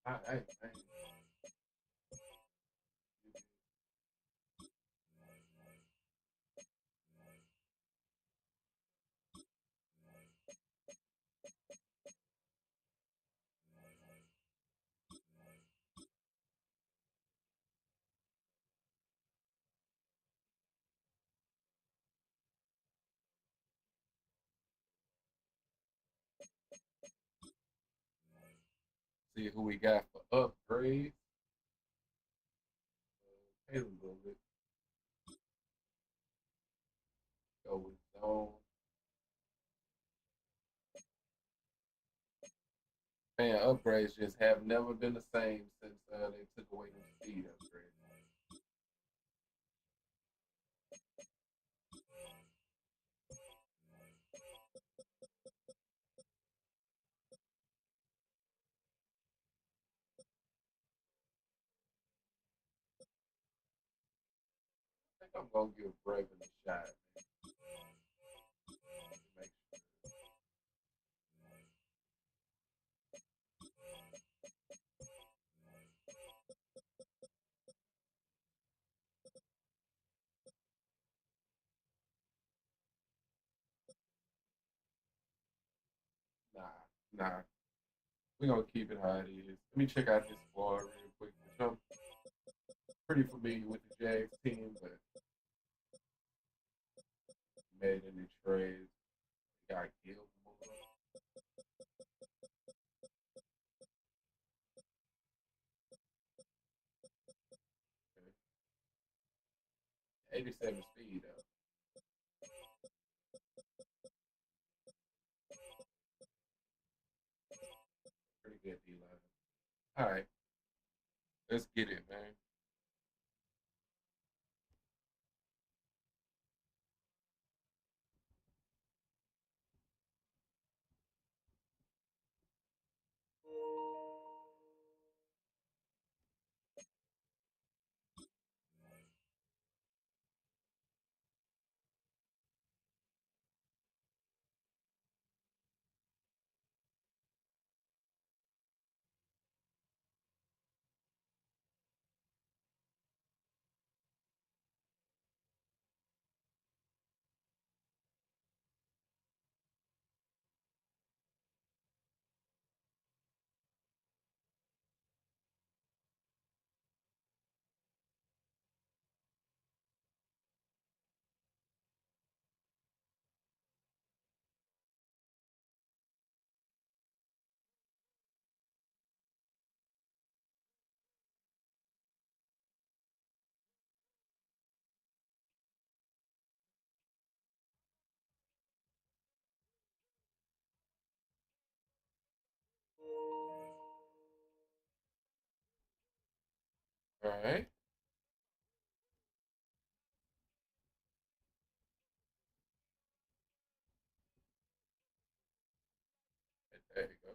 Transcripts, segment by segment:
I see who we got for upgrades. Pay a little bit. Go with zone. Man, upgrades just have never been the same since they took away the speed upgrades. I think I'm gonna give Raven a shot, man. Make sure. Nah. We're gonna keep it how it is. Let me check out this squad real quick, which I'm pretty familiar with the Jags team, but made any trades. We got Gilmore. 87 speed though. Pretty good D line. All right, let's get it, man. All right, there you go.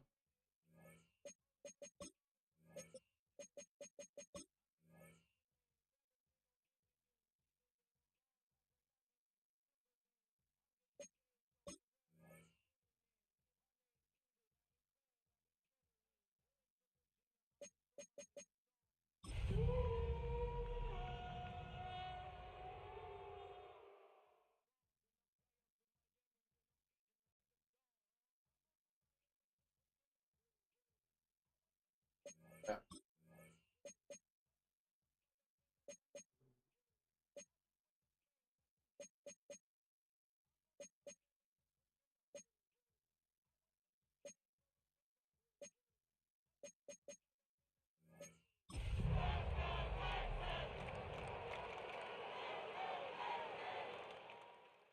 Yeah.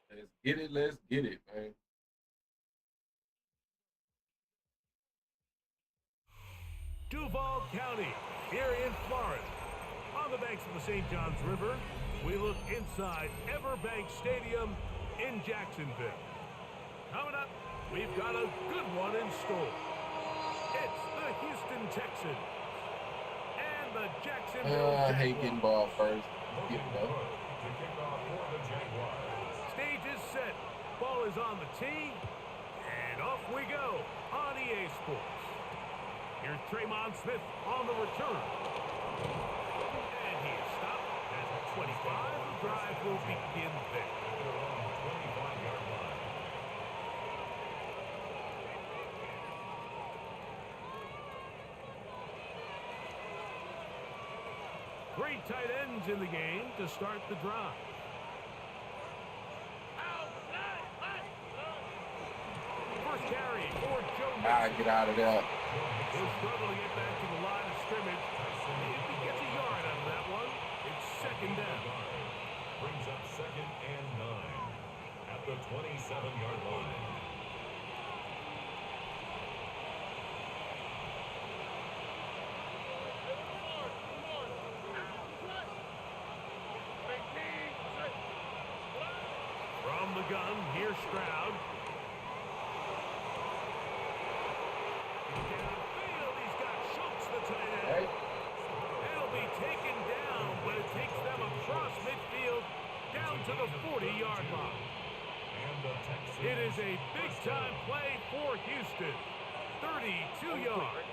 Let's get it. Let's get it, man. Duval County, here in Florida. On the banks of the St. Johns River, we look inside Everbank Stadium in Jacksonville. Coming up, we've got a good one in store. It's the Houston Texans and the Jacksonville I hate getting Jaguars. ball first. Let's get it though. Stage is set, ball is on the tee, and off we go on EA Sports. Here's Tremont Smith on the return. And he is stopped at the 25. The drive will begin there. Three tight ends in the game to start the drive. First carry for Joe Mixon. Get out of there. He'll struggle to get back to the line of scrimmage. If he gets a yard out of that one, it's second down. Brings up 2nd and 9 at the 27-yard line. From the gun, here's Stroud. He's got Schultz, the tight end. Right. It'll be taken down, but it takes them across midfield down to the 40-yard line. It is a big-time play for Houston. 32 yards.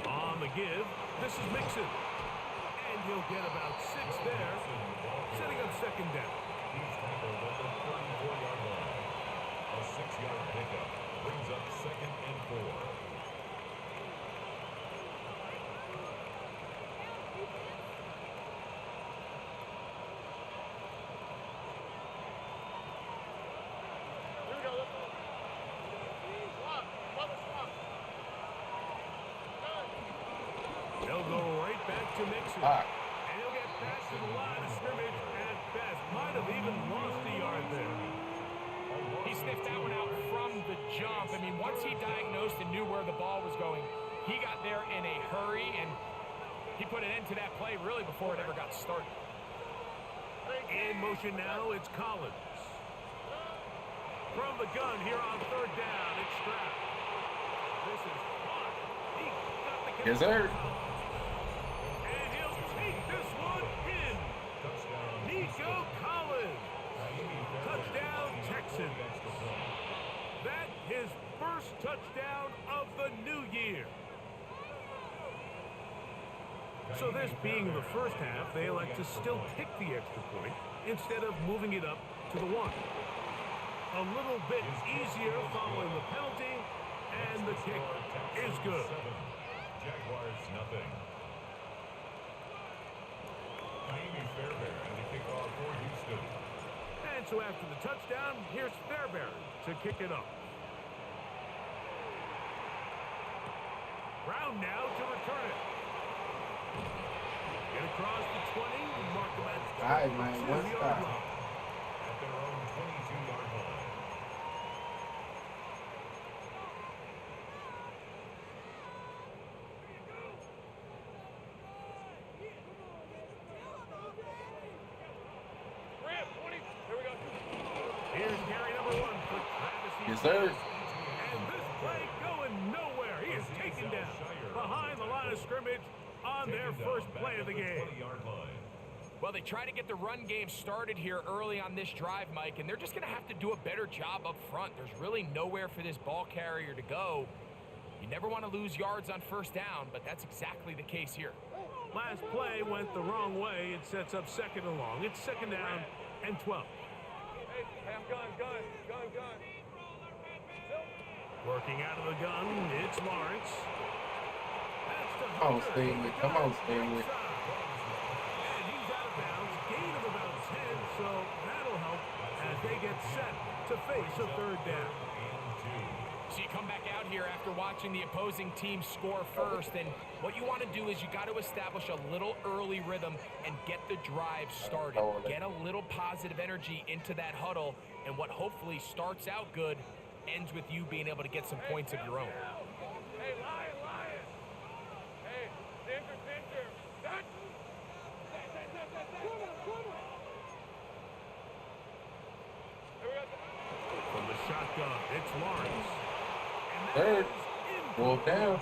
On the give, this is Mixon. And he'll get about 6 there, setting up second down. He's tackled at the 34-yard line. A 6-yard pickup brings up 2nd and 4. They'll go right back to Mixon. And he'll get past to the line of scrimmage at best. Might have even lost a yard there. He sniffed that one out from the jump. I mean, once he diagnosed and knew where the ball was going, he got there in a hurry, and he put an end to that play really before it ever got started. In motion now, it's Collins. From the gun here on third down, it's Stroud. This is fun. He got the Yes, sir. And he'll take this one in. Nico Collins. Touchdown, Texans. That his first touchdown of the new year. So this being the first half, they elect to still kick the extra point instead of moving it up to the 1. A little bit easier following the penalty, and the kick is good. Jaguars nothing. Miami Fairbairn and the kickoff for Houston. And so after the touchdown, here's Fairbairn to kick it up. Brown now to return it. Get across the 20, mark him at the 22-yard line. At their own 22-yard line. Here's carry number 1 for Travis. Yes, sir. And this play going nowhere. He is taken down behind the line of scrimmage on their first play of the game. Well, they try to get the run game started here early on this drive, Mike, and they're just going to have to do a better job up front. There's really nowhere for this ball carrier to go. You never want to lose yards on first down, but that's exactly the case here. Last play went the wrong way. It sets up second and long. It's second down and 12. Working out of the gun, it's Lawrence. That's the Come on, Stingley. Come on, Stingley. And he's out of bounds. Gain of about 10, so that'll help as they get set to face a third down. So you come back out here after watching the opposing team score first, and what you want to do is you got to establish a little early rhythm and get the drive started. Get a little positive energy into that huddle, and what hopefully starts out good ends with you being able to get some points of your own. Hey, Lion! Hey, center! From the shotgun, it's Lawrence. Third. Roll down.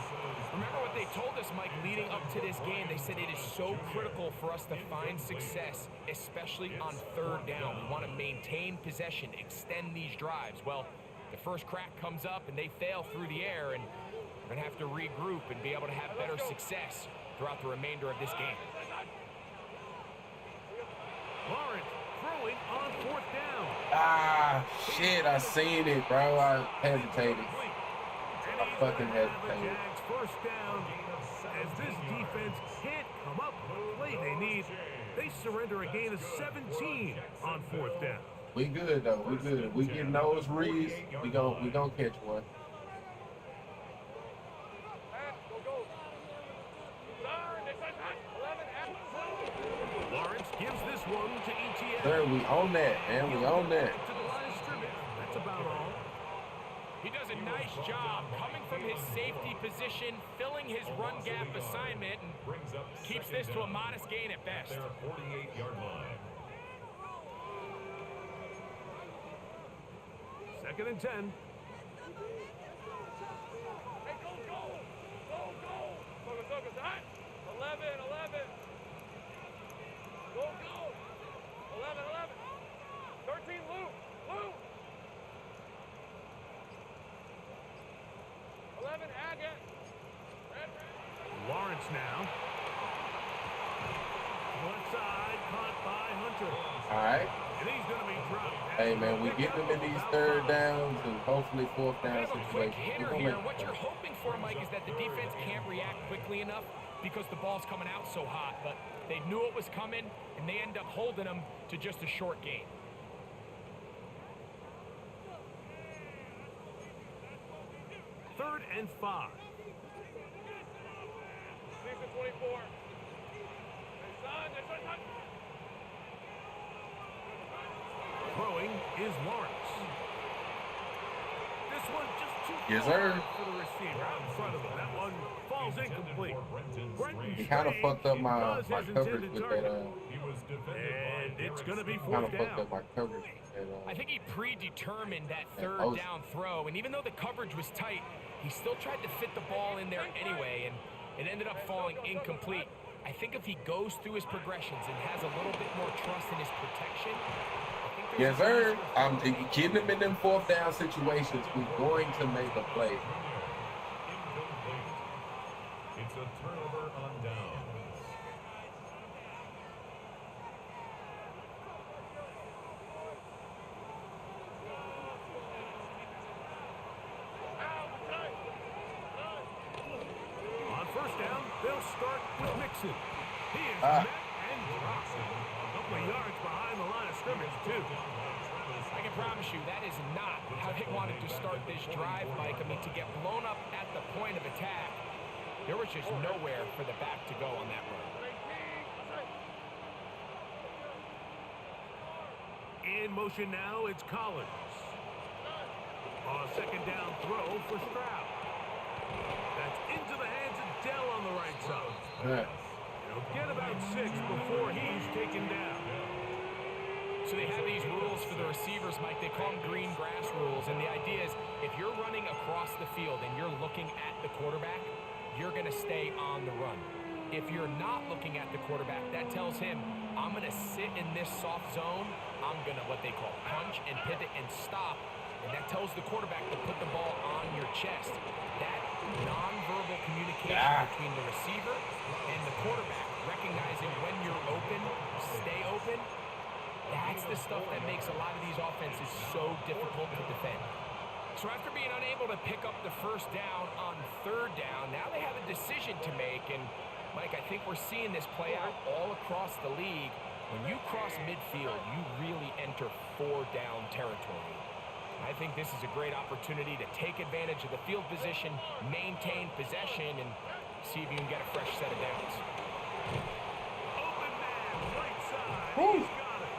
Remember what they told us, Mike, leading up to this game? They said it is so critical for us to find success, especially on third down. We want to maintain possession, extend these drives. Well, the first crack comes up and they fail through the air, and We're going to have to regroup and be able to have better success throughout the remainder of this game. Lawrence throwing on 4th down. Ah, shit, I seen it, bro. I hesitated. And I he's fucking gonna have the hesitated. Jags 1st down. As this defense can't come up with the play they need, they surrender a gain of 17 on 4th down. We good though. We good. If we get those reads, we gonna catch one. Lawrence gives this one to ETN. Sir, we own that, man. We own that. To the line of scrimmage. That's about all. He does a nice job coming from his safety position, filling his run gap assignment, and Brings up keeps second this to a down. modest gain at best. Their 48-yard line. 2nd and 10. Hey, go, go! Go, go! Focus, hot! 11. Go, go! 11. 13, Lou! 11, Haggett! Red. Lawrence now. Left side, caught by Hunter. All right. And he's going to be dropped. Hey, man, we get them in these 3rd downs and hopefully 4th We down have a quick situations. hitter We here. gonna What make you're hoping for, Mike, is that the defense can't react quickly enough because the ball's coming out so hot. But they knew it was coming, and they end up holding them to just a short gain. 3rd and 5. Season 24. Hey, son. Throwing is Lawrence. This one just too Yes, far sir. for the receiver out in front of him. That one falls incomplete. Brenton He kind of Strange fucked up my does his coverage intended with target. that. He was defended And by it's going to be Kind 4th of fucked down. up my coverage with that. I think he predetermined that Yeah, 3rd most. down throw, and even though the coverage was tight, he still tried to fit the ball in there anyway, and it ended up falling incomplete. I think if he goes through his progressions and has a little bit more trust in his protection, I think there's Yes, a sir. chance I'm keeping them in them 4th down situations. We're going to make a play. incomplete. It's a turnover on downs. On 1st down, they'll start with Mixon. He is Ah. met and dropped. A couple of yards behind the line of scrimmage, too. I can promise you that is not how they wanted to start this drive, Mike. I mean, to get blown up at the point of attack, there was just nowhere for the back to go on that run. In motion now, it's Collins. On a 2nd down throw for Stroud. That's into the hands of Dell on the right side. Yeah. He'll get about 6 before he's taken down. So they have these rules for the receivers, Mike. They call them green grass rules. And the idea is if you're running across the field and you're looking at the quarterback, you're going to stay on the run. If you're not looking at the quarterback, that tells him, I'm going to sit in this soft zone. I'm going to what they call punch and pivot and stop. And that tells the quarterback to put the ball on your chest. That nonverbal communication between the receiver and the quarterback, recognizing when you're open, stay open, that's the stuff that makes a lot of these offenses so difficult to defend. So after being unable to pick up the 1st down on 3rd down, now they have a decision to make. And, Mike, I think we're seeing this play out all across the league. When you cross midfield, you really enter 4-down territory. I think this is a great opportunity to take advantage of the field position, maintain possession, and see if you can get a fresh set of downs. Open man, right side. Woo. He's got it.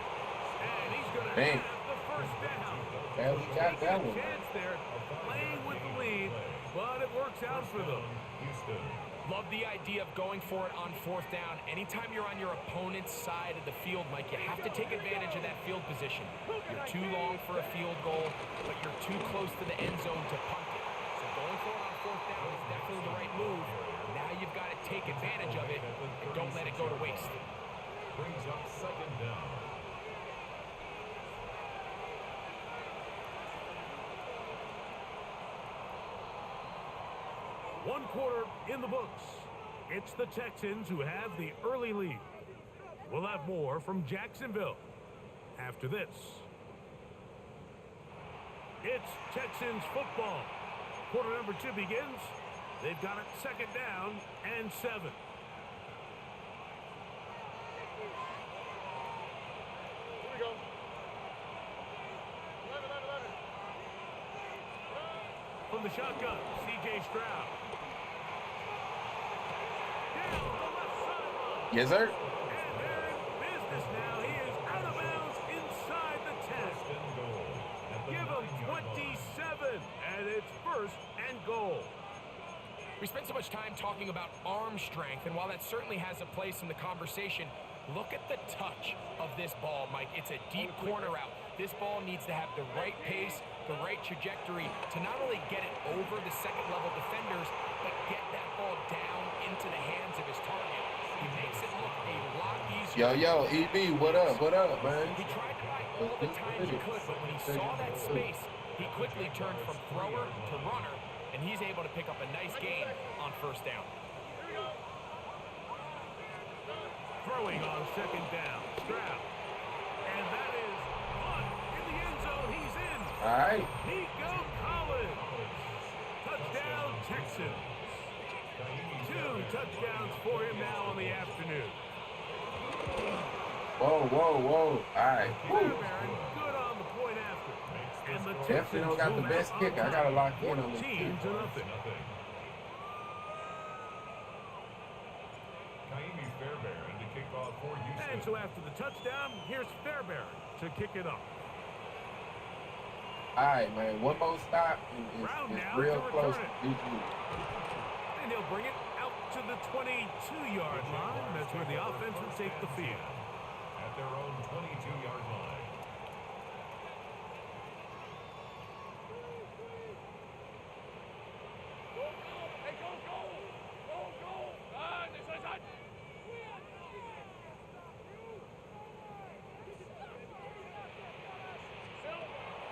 And he's going to Dang. have the 1st down. Yeah, we got that Taking a one. chance there, playing with the lead, but it works out for them. Houston. Love the idea of going for it on 4th down. Anytime you're on your opponent's side of the field, Mike, you have to take advantage of that field position. You're too long for a field goal, but you're too close to the end zone to punt it. So going for it on 4th down is definitely the right move. Now you've got to take advantage of it and don't let it go to waste. Brings up 2nd down. 1 quarter in the books. It's the Texans who have the early lead. We'll have more from Jacksonville after this. It's Texans football. Quarter number 2 begins. They've got it 2nd down and 7. Here we go. 11. From the shotgun, C.J. Stroud. Down the left sideline. Yes, sir. And they're in business now. He is out of bounds inside the 10. Give him 27, and it's 1st and goal. We spent so much time talking about arm strength, and while that certainly has a place in the conversation, look at the touch of this ball, Mike. It's a deep corner route. This ball needs to have the right pace, the right trajectory to not only get it over the second-level defenders, but get that ball down into the hands of his target. He makes it look a lot easier. Yo, EB, what up, man? He tried to buy all the time he could, but when he saw that space, he quickly turned from thrower to runner, and he's able to pick up a nice gain on 1st down. Throwing on 2nd down, Stroud. And that is one in the end zone. He's in. All right. Nico Collins. Touchdown, Texans. 2 touchdowns for him now on the afternoon. Whoa. All right. Baron, good on the point after. And the Definitely don't got the best kicker. I got to lock in on this. 14-0. And so after the touchdown, here's Fairbairn to kick it off. All right, man. One more stop and it's real close to GG. And he'll bring it out to the 22-yard line. That's where the offense will take the field. At their own 22-yard line. Hey, go. This side.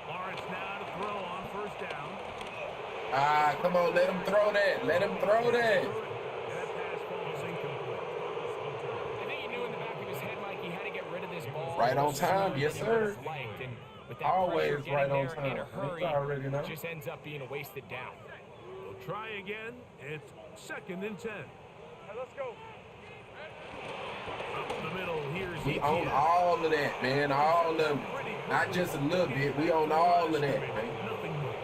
Lawrence now to throw on 1st down. Come on. Let him throw that. And that pass falls incomplete. I think he knew in the back of his head, Mike, he had to get rid of this ball. Right on time. Yes, sir. And with that Always pressure right getting on there in time. a hurry, You already know. it just ends up being a wasted down. We'll try again. It's 2nd and 10. Hey, let's go. Up the middle, here's We ETN. own all of that, man. All of it. Not just a little bit. We own all of that, man. Nothing more.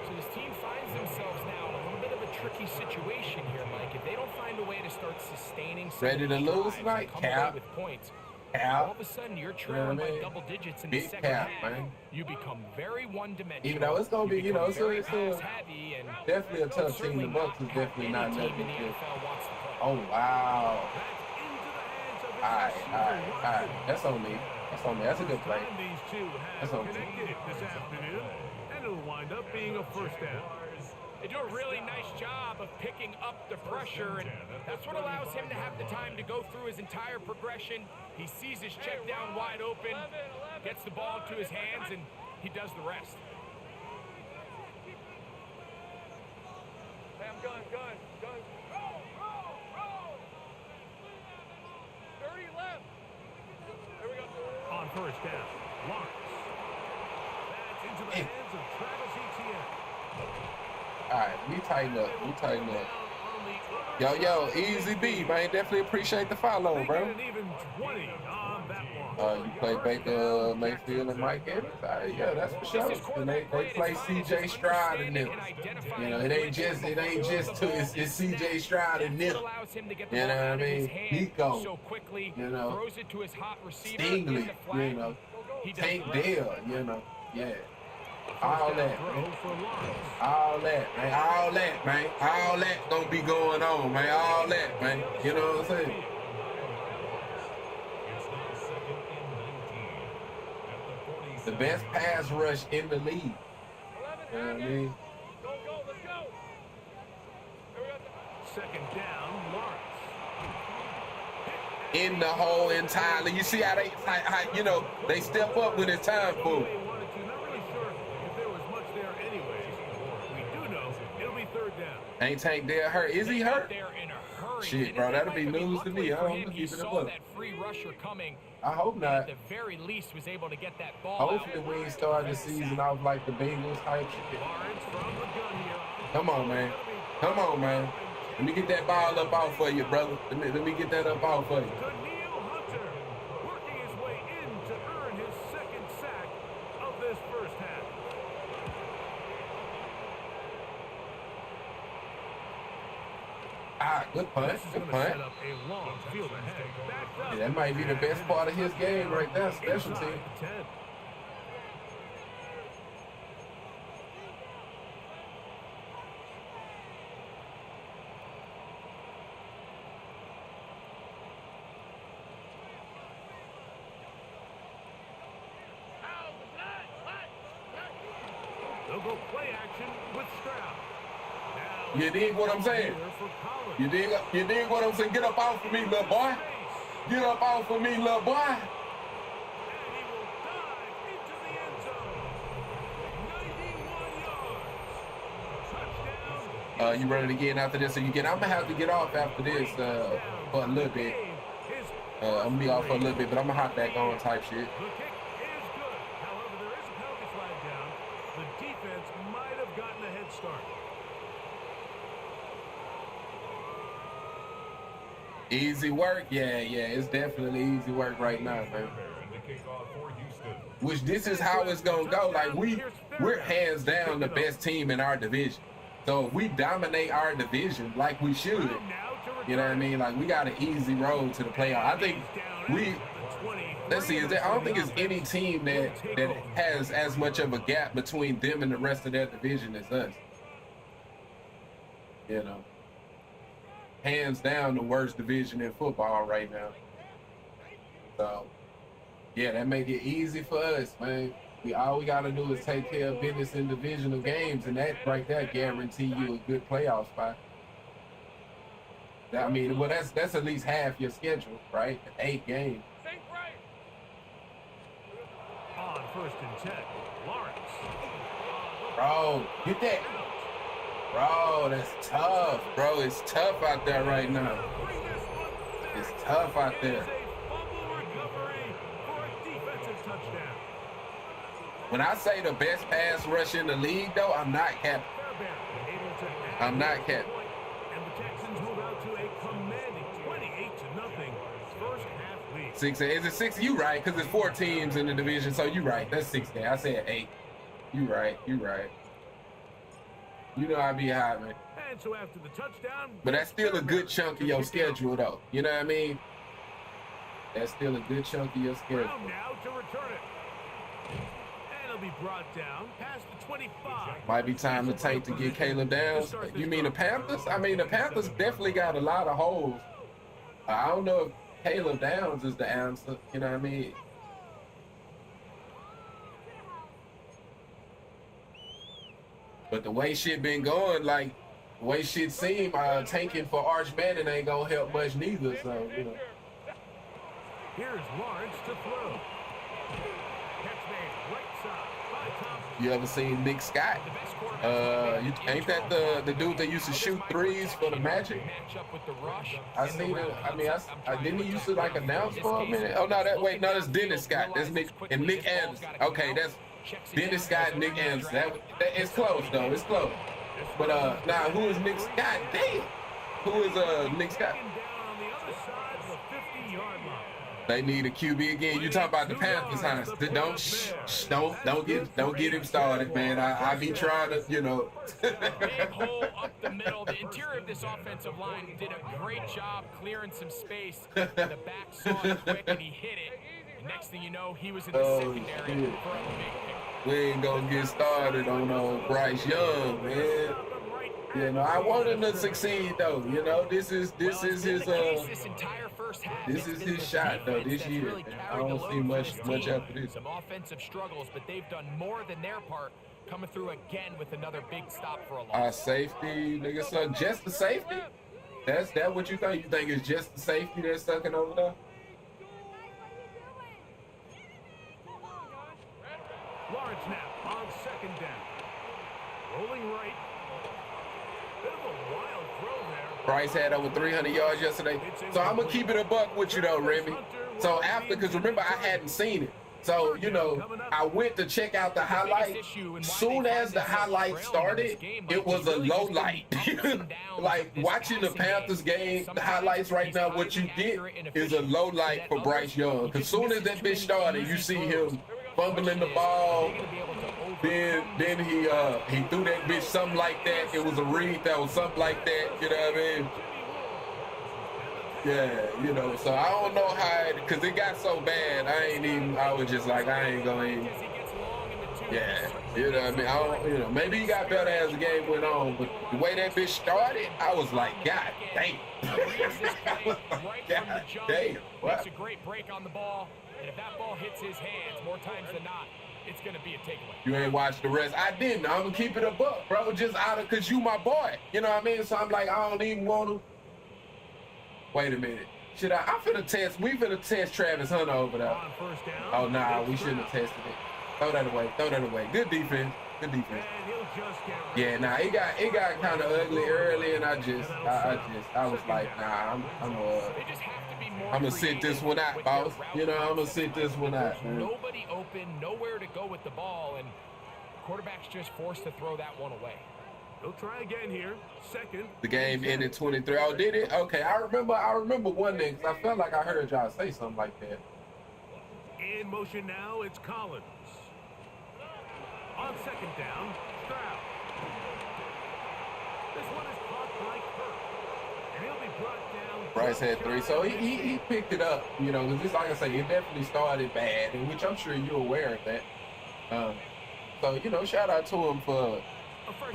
So this team finds themselves now in a little bit of a tricky situation here, Mike. If they don't find a way to start sustaining some Ready to of these lose drives and tonight? come away Cap. with points, Cap. all of a sudden you're trailing what I by mean? double digits in Big the second cap, half. man. You become very one-dimensional. Even though it's gonna be, become it's very a pass-heavy, and definitely a tough team. certainly The Bucks is not definitely any not team nothing. in the Just, NFL wants to play. oh wow. That's into the hands of his All right. receiver, Watson. That's on me. That's a good play. Time these two have That's on me. connected this afternoon, and it'll wind up being a 1st down. They do a really nice job of picking up the pressure, and that's what allows him to have the time to go through his entire progression. He sees his check down wide open, gets the ball to his hands, and he does the rest. Hey, I'm gun. 30 left. There we go. On 1st down, Lawrence. That's into the hands of Travis Etienne. All right, we tighten up. Yo, Easy B, man. Definitely appreciate the follow, bro. An even 20 on that one. You play Baker Mayfield and Mike Evans. Yeah, that's for sure. And they play C.J. Stroud in them. You know, it ain't just it's C.J. Stroud and them. You know what I mean? Nico. You know, Stingley. You know, Tank Dale. You know, yeah. All that, man. All that gonna be going on, man. All that, man. You know what I'm saying? The best pass rush in the league. You know what I mean? Go, let's go. There we go. 2nd down, Lawrence. In the hole entirely. You see how they step up when it's time for it. They wanted to. Not really sure if there was much there anyways. We do know it'll be 3rd down. Ain't Tank Dell hurt? Is he hurt? Shit, bro, that'll be news to me. I don't know. Keep it up. I hope not. At the very least, was able to get that ball. Hopefully, we ain't starting the season off like the Bengals type shit. Come on, man. Come on, man. Let me get that ball up out for you, brother. Let me get that up out for you. Working his way in to earn his second sack of this first half. Ah, good punt. Good punt. Yeah, that might be the best part of his game right there, special team. They'll go play action with Stroud. You dig what I'm saying? You dig what I'm saying? Get up off of me, little boy. Get up off of me, little boy. And he will dive into the end zone. 91 yards. Touchdown. You running again after this? So I'm gonna have to get off after this for a little bit. I'm gonna be off for a little bit, but I'm gonna hop back on type shit. The kick is good. However, there is a penalty flag down. The defense might have gotten a head start. Easy work, yeah, it's definitely easy work right now, man. Which this is how it's gonna go. Like we're hands down the best team in our division. So if we dominate our division like we should, you know what I mean? Like we got an easy road to the playoff. I think let's see, I don't think it's any team that has as much of a gap between them and the rest of their division as us. You know. Hands down the worst division in football right now. So, yeah, that make it easy for us, man. All we got to do is take care of business in divisional games, and that right there guarantee you a good playoff spot. I mean, well, that's at least half your schedule, right? 8 games. On 1st and 10, Lawrence. Bro, get that. Bro, that's tough, bro. It's tough out there right now. It's tough out there. When I say the best pass rush in the league, though, I'm not capping. I'm not capping. And the Texans move out to a commanding 28-0 first half lead. 6. Is it 6? You right, because it's 4 teams in the division, so you right. That's 6 games. I said 8. You right. You know I be high, man. And so after the touchdown, but that's still a good chunk of your schedule, though. You know what I mean? That's still a good chunk of your schedule. Now to return it. And it'll be brought down past the 25. Might be time to Tank to get Caleb Downs. You mean the Panthers? I mean, the Panthers definitely got a lot of holes. I don't know if Caleb Downs is the answer. You know what I mean? But the way shit been going, like, the way shit seem, tanking for Arch Manning ain't gonna help much neither, so, you know. Here's Lawrence to throw. Catch made right side by Thompson. You ever seen Nick Scott? Ain't that the dude that used to shoot threes for the Magic? I seen it. I mean, I didn't he used to like announce for a minute? Oh no, that's Dennis Scott. That's Nick and Nick Anderson. Okay, that's Dennis Scott and Nick Anderson. That it's close though. It's close. But now who is Nick Scott? Damn. Who is Nick Scott? They need a QB again. You talk about the Panthers, huh? Don't get him started, man. I be trying to, you know. Big hole up the middle. The interior of this offensive line did a great job clearing some space. The back saw it quick and he hit it. And next thing you know, he was in the secondary for a big pick. We ain't gonna get started on Bryce Young, man. You know, I want him to succeed though. You know, this is his shot though this year. Really, I don't see much after this. Some offensive struggles, but they've done more than their part, coming through again with another big stop for a loss. Our safety, nigga, so just the safety? That's what you think? You think it's just the safety that's sucking over there? Lawrence now on second down. Rolling right. Bryce had over 300 yards yesterday. So I'm going to keep it a buck with you, though, Remy. So after, because remember, I hadn't seen it. So, you know, I went to check out the highlights. Soon as the highlight started, it was a low light. Like watching the Panthers game, the highlights right now, what you get is a low light for Bryce Young. Because soon as that bitch started, you see him fumbling the ball. Then he threw that bitch something like that. It was a read that was something like that. You know what I mean? Yeah, you know, so I don't know how because it got so bad. I was just like, I ain't going. Yeah, you know what I mean? I don't, you know, maybe he got better as the game went on, but the way that bitch started, I was like, God damn. God damn. Makes a great break on the ball, and if that ball hits his hands more times than not, it's going to be a takeaway. You ain't watched the rest. I didn't. I'm going to keep it a buck, bro, just out of, because you my boy. You know what I mean? So I'm like, I don't even want to. Wait a minute. We finna test Travis Hunter over there. Oh, nah, we shouldn't have tested it. Throw that away. Good defense. Yeah, nah, it got kind of ugly early, and I was like, nah, I'm gonna sit this one out, boss. You know, I'm gonna sit this one out, man. Nobody open, nowhere to go with the ball, and quarterback's just forced to throw that one away. He'll try again here. Second. The game ended 23. Oh, did it? Okay, I remember one day because I felt like I heard y'all say something like that. In motion now, it's Collins. On second down, Thru. This one is caught by Kirk. And he'll be brought down. Bryce had 3, so he picked it up, you know, because just like I say, it definitely started bad, and which I'm sure you're aware of that. So, you know, shout out to him for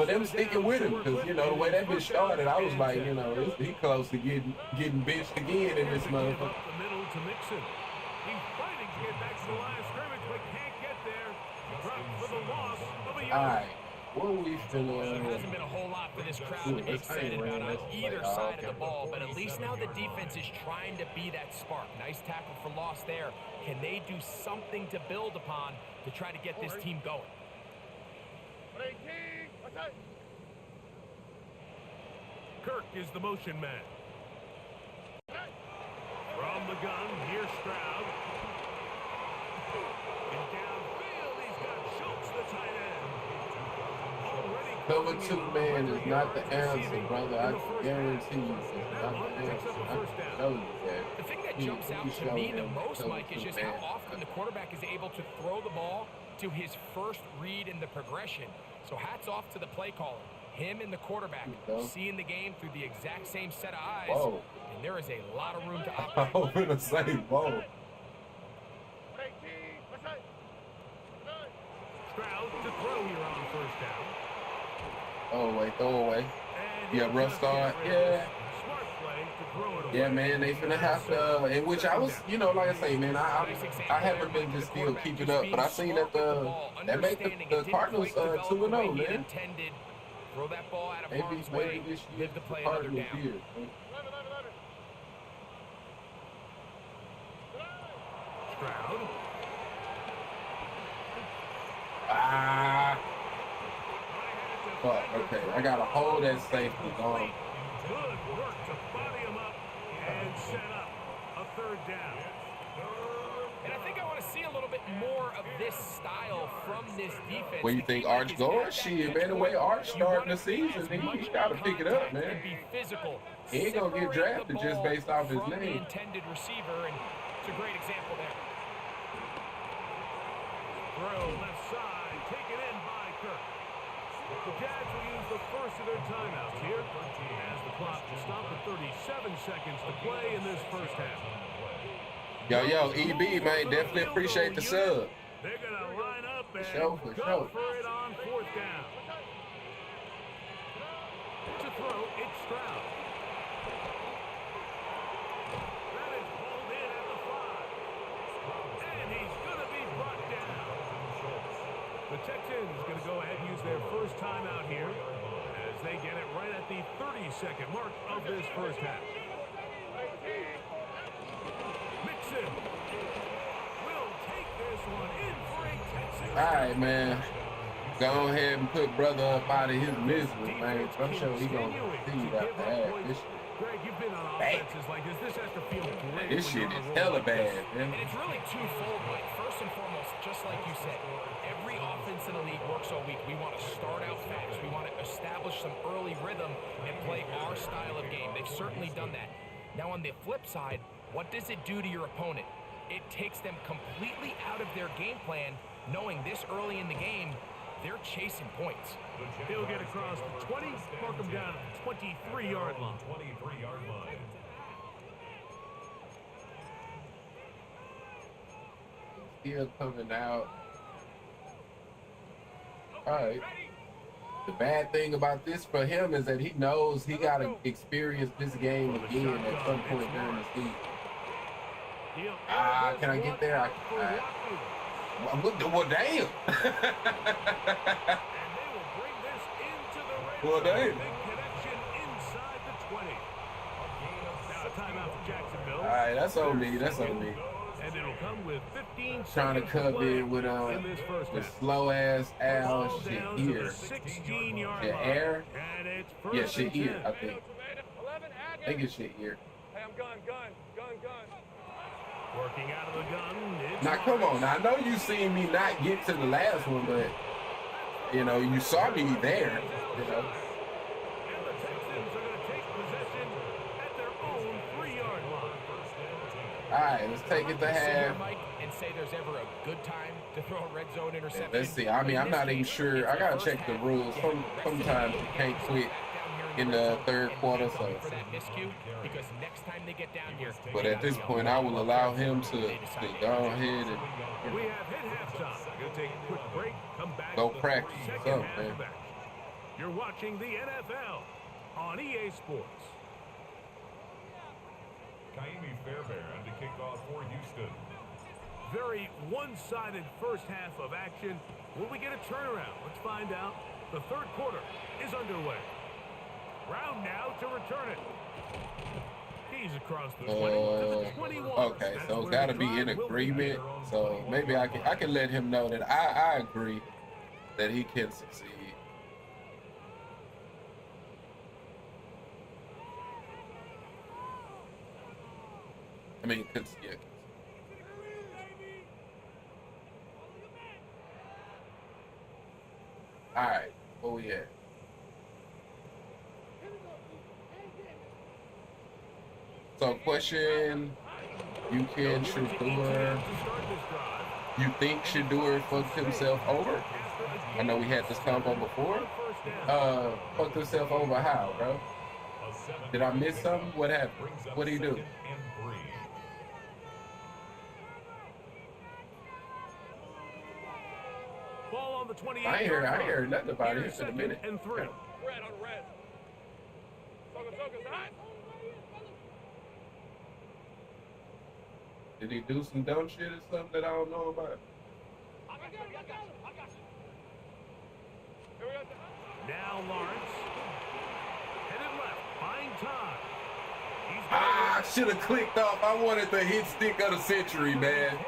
them sticking with him, because, you know, the way that bitch started, I was like, you know, he close to getting benched again in this motherfucker. The middle to Mixon. He's fighting to get back to the line of scrimmage, but can't get there. Dropped for the loss of a yard. All right. What we finna? There hasn't been a whole lot for this crowd to be excited about on either side of the ball, but at least now the defense is trying to be that spark. Nice tackle for loss there. Can they do something to build upon to try to get this team going? Kirk is the motion man. From the gun, here's Stroud. And downfield, he's got Schultz, the tight end. Cover 2 man is not the answer, brother. I guarantee you it's not the answer. I can tell you that. The thing that jumps out to me the most, Mike, is just how often the quarterback is able to throw the ball to his first read in the progression. So hats off to the play caller. Him and the quarterback seeing the game through the exact same set of eyes. Whoa. And there is a lot of room to operate. I was gonna say, whoa. Stroud to throw here on first down. Oh, throw away. Yeah, rough start. Yeah. Smart play to throw it away. Yeah, man, they finna have to, in which I was, you know, like I say, man, I haven't been just still keeping up, but I seen that that make the Cardinals 2-0, man. Throw that ball out of harm's way. Maybe this year Live to play the another Cardinals down. year. Stroud. Fuck, okay, I gotta hold that safety on. Good work to body him up and set up a third down. And I think I want to see a little bit more of this style from this defense. Where you think Arch going? Shit, man, the way Arch starting the season, he gotta pick it up, man. He ain't gonna get drafted just based off his name. The intended receiver, and it's a great example there. Throw left side, taken in by Kirk. The Jags will use the first of their timeouts here as the clock will stop at 37 seconds to play in this first half. Yo, EB, man, definitely appreciate the sub. They're going to line up and go for it on fourth down. To throw, it's Stroud. That is pulled in at the 5. And he's going to be brought down. The Texans going to go ahead and use their first timeout here as they get it right at the 30-second mark of this first half. Mixon will take this one in for a Texans. All right, man. Go ahead and put brother up out of his misery, man. I'm sure he gonna continue to have to have this shit. Greg, you've been on offenses like this. This has to feel great. This shit is hella bad, man. And it's really twofold, Mike. First and foremost, just like you said, every offense in the league works all week. We want to start out fast. We want to establish some early rhythm and play our style of game. They've certainly done that. Now, on the flip side, what does it do to your opponent? It takes them completely out of their game plan, knowing this early in the game, they're chasing points. He'll get across the 20, mark him down at the 23-yard line. 23-yard line. Still coming out. All right. The bad thing about this for him is that he knows he got to experience this game again at some point during the season. Can I get there? Well, damn. Well, damn. All right, that's on me. That's on me. And it'll come with 15 Trying to cover it with the slow ass Al shit here. The air. Yeah, shit here. I think it's shit here. Hey, I'm gun. Working out of the gun. Now come on. Now, I know you seen me not get to the last one, but you know you saw me there. You know. And the Texans are going to take possession at their own 3-yard line. All right, let's take it to half. Mike, and say there's ever a good time to throw a red zone interception. Let's see. I mean, I'm not even sure. I gotta check the rules. Sometimes you can't quit in the third quarter, so. For that miscue, because next time they get down here. But at this point, I will allow him to go ahead and We have hit halftime. We're going to take a quick break. Come back. go practice Second something, half man. of action. You're watching the NFL on EA Sports. Kaimi Fairbairn to kick off for Houston. Very one-sided first half of action. Will we get a turnaround? Let's find out. The third quarter is underway. Brown now to return it. He's across the 20 to the 21. Okay, so gotta be in agreement. So maybe I can let him know that I agree that he can succeed. I mean, yeah. All right, where we at? So, question: you think Shador fucked himself over? I know we had this combo before. Fucked himself over how, bro? Did I miss something? What happened? What did he do? Ball on the 28. I ain't heard nothing about it in a minute. And 3. Red on red. Soga's hot. Did he do some dumb shit or something that I don't know about? I got you. Here we go. Now Lawrence. Headed left. Buying time. I should have clicked off. I wanted the hit stick of the century, man.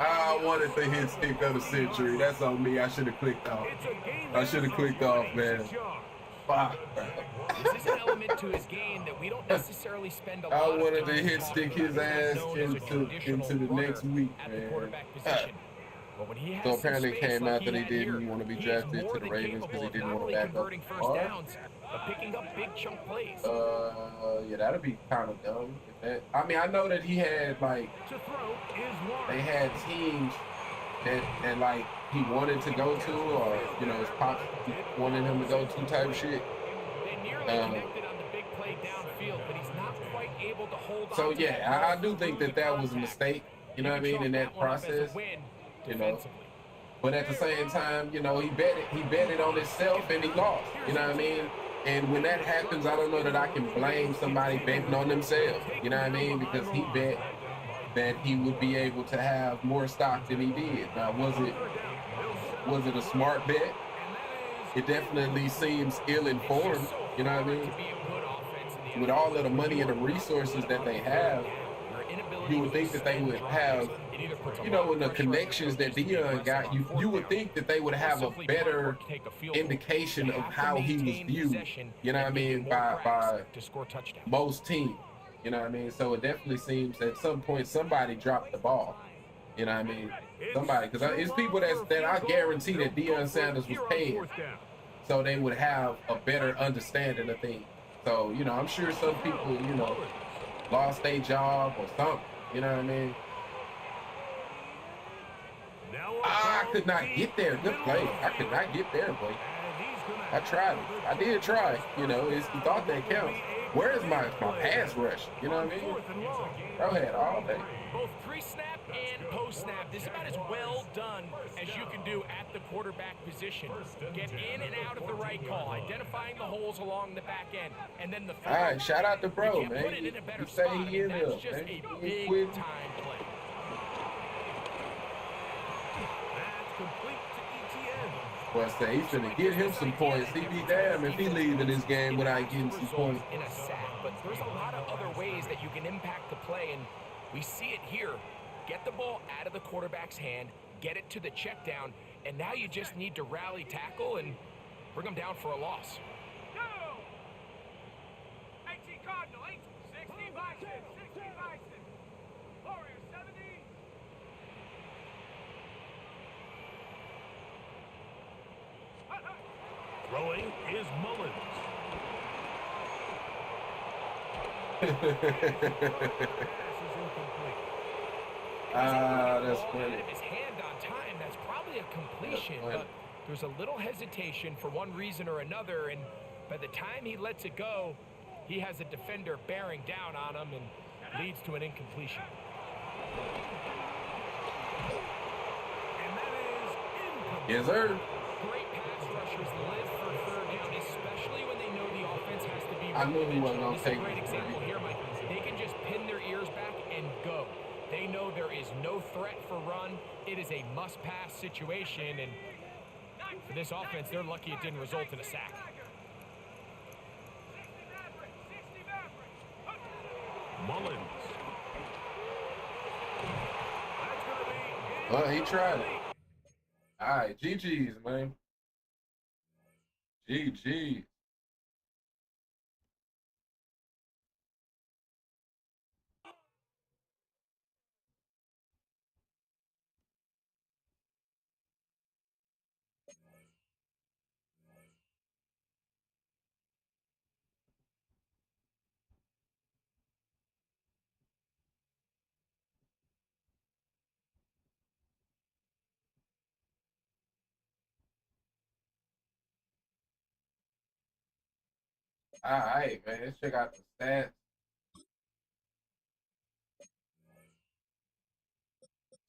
I wanted the hit stick of the century. That's on me. I should have clicked off. I should have clicked off, man. Fuck. This is an element to his game that we don't necessarily spend a lot I of wanted to time hit on. stick his ass Known as a into the next week, at the man. quarterback position. But when he has So some apparently it space came like out that he had didn't here, want to be he is drafted more to the than Ravens because capable he of didn't not want to only back up converting the first bar. downs, but picking up big chunk plays. Yeah, that'd be kind of dumb. I mean, I know that he had like To throw is Lawrence. they had teams that like he wanted to go to, or you know his pops wanted him to go to type shit. They nearly connected on the big play downfield, but he's not quite able to hold So on to yeah, that I do think that was a mistake. You know what I mean in that process. You know, but at the same time, you know he betted on himself and he lost. You know what I mean? And when that happens, I don't know that I can blame somebody betting on themselves. You know what I mean? Because he bet that he would be able to have more stock than he did. Now, was it a smart bet? It definitely seems ill-informed. You know what I mean? With all of the money and the resources that they have, you would think that they would have, you know, in the connections that Dion got, you would think that they would have a better indication of how he was viewed, you know what I mean, by most teams, you know what I mean? So it definitely seems at some point somebody dropped the ball, you know what I mean? Somebody, because it's people that I guarantee that Deion Sanders was paying, so they would have a better understanding of things. So, you know, I'm sure some people, you know, lost their job or something, you know what I mean? I could not get there. Good play. I could not get there, boy. I tried it. I did try. You know, it's the thought that counts. Where is my pass rush? You know what I mean? Bro had all day. Both pre-snap and post-snap, this is about as well done as you can do at the quarterback position. Get in and out of the right call, identifying the holes along the back end, and then the all right, shout out to bro, man. You say he in there, just man. a big time play. That's complete to ETN. Well, say he's gonna get him some points. He be damn if he leaving this game without getting some points. In a sack, but there's a lot of other ways that you can impact the play, and we see it here. Get the ball out of the quarterback's hand, get it to the check down, and now you just need to rally tackle and bring them down for a loss. Go! 18 Cardinal, 60 Bison, 60 Bison. Warrior 70. Throwing is Mullins. That's funny. His hand on time, that's probably a completion, but there's a little hesitation for one reason or another, and by the time he lets it go, he has a defender bearing down on him and leads to an incompletion. And that is incomplete. Yes, sir. Great pass rushers live for third down, especially when they know the offense has to be. I knew he wasn't gonna This is a take great it. example here, Mike. They can just pin their ears back and go. They know there is no threat for run. It is a must-pass situation, and for this offense, they're lucky it didn't result in a sack. 60 Maverick. Mullins. That's going to be Well, he tried it. All right, GG's, man. GG. All right, man. Let's check out the stats.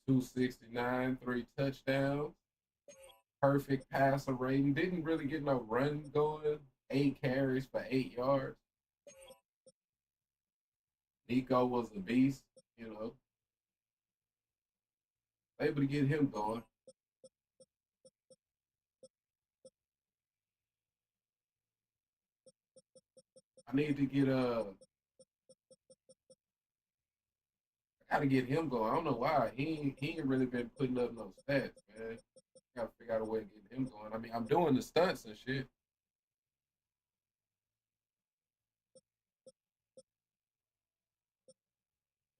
269, 3 touchdowns. Perfect passer rating. Didn't really get no run going. 8 carries for 8 yards. Nico was a beast, you know. Able to get him going. I need to get I gotta get him going. I don't know why. He ain't really been putting up no stats, man. Gotta figure out a way to get him going. I mean, I'm doing the stunts and shit.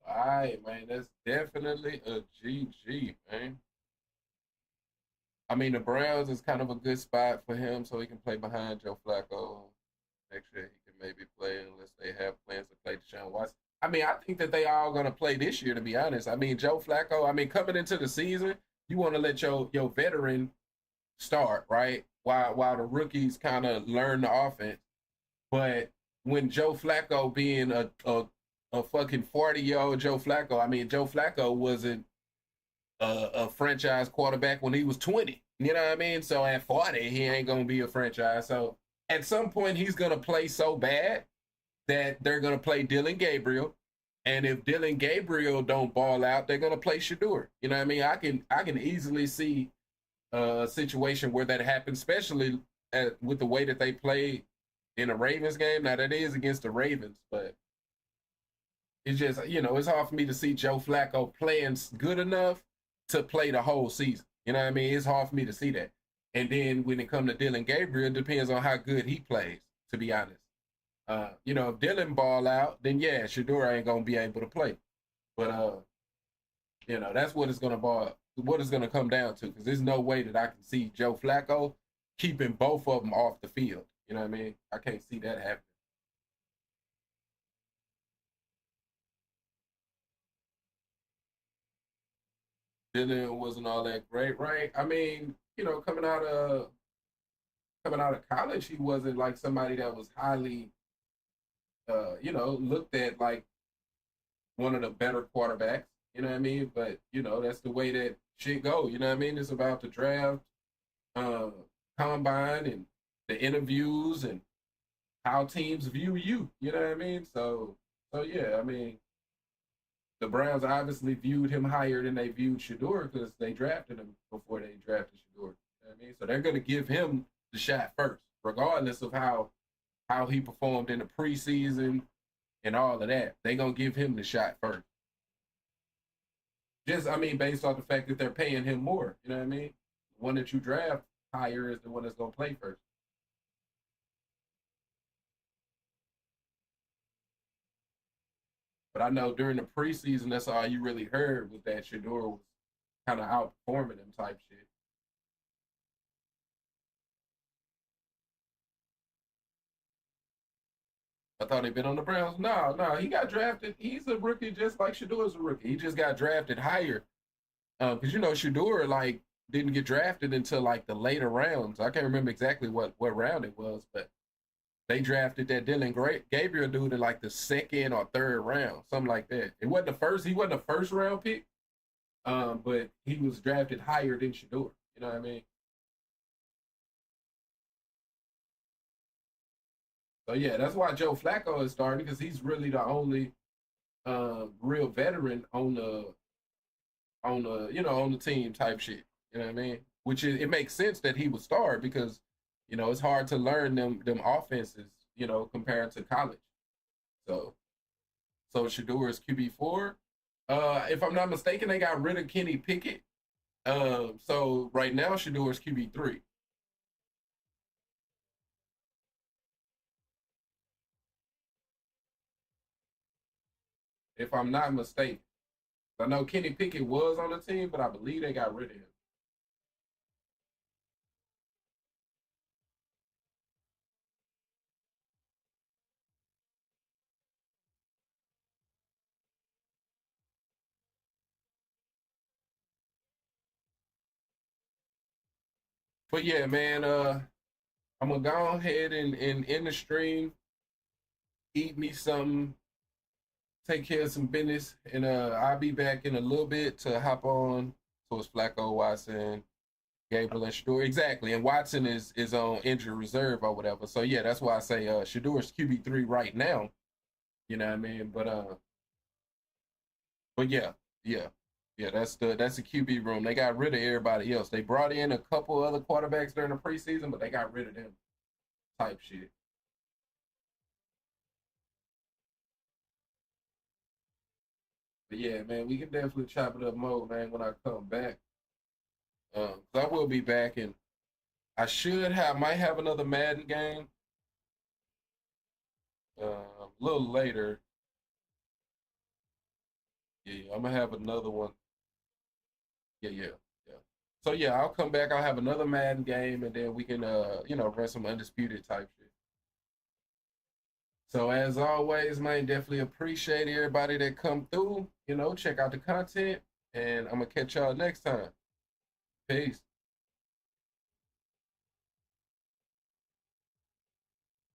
All right, man. That's definitely a GG, man. I mean, the Browns is kind of a good spot for him so he can play behind Joe Flacco. Next year he can maybe play unless they have plans to play Deshaun Watson. I mean, I think that they all gonna play this year, to be honest. I mean, Joe Flacco, I mean, coming into the season, you want to let your veteran start, right? While the rookies kind of learn the offense. But when Joe Flacco being a fucking 40-year-old Joe Flacco, I mean, Joe Flacco wasn't a franchise quarterback when he was 20. You know what I mean? So at 40, he ain't gonna be a franchise. So at some point, he's gonna play so bad that they're gonna play Dylan Gabriel, and if Dylan Gabriel don't ball out, they're gonna play Shador. You know what I mean? I can easily see a situation where that happens, especially with the way that they play in a Ravens game. Now that is against the Ravens, but It's just, it's hard for me to see Joe Flacco playing good enough to play the whole season. You know what I mean? It's hard for me to see that. And then when it comes to Dylan Gabriel, it depends on how good he plays, to be honest. If Dylan ball out, then yeah, Shedeur ain't gonna be able to play. But that's what it's gonna come down to, because there's no way that I can see Joe Flacco keeping both of them off the field. You know what I mean? I can't see that happening. Dylan wasn't all that great, right? I mean, coming out of college, he wasn't like somebody that was highly, looked at like one of the better quarterbacks. You know what I mean? But that's the way that shit go. You know what I mean? It's about the draft, uh, combine, and the interviews, and how teams view you. You know what I mean? So yeah, I mean, the Browns obviously viewed him higher than they viewed Shedeur, because they drafted him before they drafted Shedeur. You know what I mean? So they're going to give him the shot first, regardless of how he performed in the preseason and all of that. They're going to give him the shot first. Just, I mean, based off the fact that they're paying him more. You know what I mean? The one that you draft higher is the one that's going to play first. But I know during the preseason, that's all you really heard, was that Shedeur was kind of outperforming him type shit. I thought he'd been on the Browns. No, he got drafted. He's a rookie just like Shedeur's a rookie. He just got drafted higher. Because Shedeur like didn't get drafted until like the later rounds. I can't remember exactly what round it was, but they drafted that Dylan Gabriel dude in like the second or third round, something like that. It wasn't the first. He wasn't a first round pick, but he was drafted higher than Shedeur. You know what I mean? So yeah, that's why Joe Flacco is starting, because he's really the only real veteran on the team type shit. You know what I mean? Which is, it makes sense that he would start, because it's hard to learn them offenses, compared to college. So Shedeur is QB4. If I'm not mistaken, they got rid of Kenny Pickett. So right now Shedeur is QB3. If I'm not mistaken. I know Kenny Pickett was on the team, but I believe they got rid of him. But yeah, man, I'm gonna go ahead and end the stream, eat me something, take care of some business, and I'll be back in a little bit to hop on. So it's Flacco, Watson, Gabriel, and Shedeur. Exactly, and Watson is on injury reserve or whatever. So yeah, that's why I say Shedeur is QB3 right now. You know what I mean? But yeah, that's the QB room. They got rid of everybody else. They brought in a couple other quarterbacks during the preseason, but they got rid of them type shit. But yeah, man, we can definitely chop it up more, man, when I come back. 'Cause I will be back, and might have another Madden game a little later. Yeah, I'm gonna have another one. Yeah. So yeah, I'll come back. I'll have another Madden game, and then we can run some undisputed type shit. So as always, man, definitely appreciate everybody that come through. Check out the content, and I'm gonna catch y'all next time. Peace.